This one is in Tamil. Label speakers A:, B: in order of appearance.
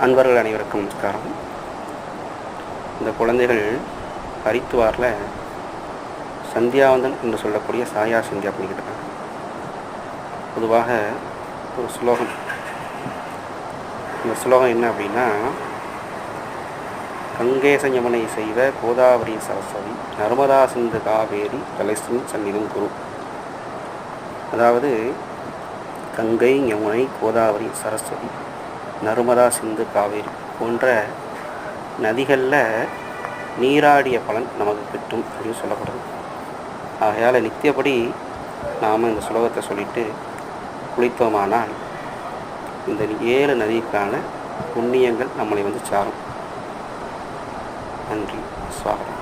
A: அன்பர்கள் அனைவருக்கும் நமஸ்காரம். இந்த குழந்தைகள் ஹரித்துவாரில் சந்தியாவந்தன் என்று சொல்லக்கூடிய சாயா சந்தியா பண்ணிக்கிட்டு பொதுவாக ஒரு ஸ்லோகம், இந்த ஸ்லோகம் என்ன அப்படின்னா, கங்கேச யமுனை செய்த கோதாவரி சரஸ்வதி நர்மதா சிந்து காவேரி கலைசும் சந்நிதம் குரு. அதாவது கங்கை, யமுனை, கோதாவரி, சரஸ்வதி, நர்மதா, சிந்து, காவேரி போன்ற நதிகளில் நீராடிய பலன் நமக்கு கிட்டும் அப்படின்னு சொல்லப்படுது. ஆகையால் நித்தியப்படி நாம் இந்த ஸ்லோகத்தை சொல்லிட்டு குளித்தோமானால் இந்த 7 நதிக்கான புண்ணியங்கள் நம்மளை சாரும். நன்றி. ஸ்வாகதம்.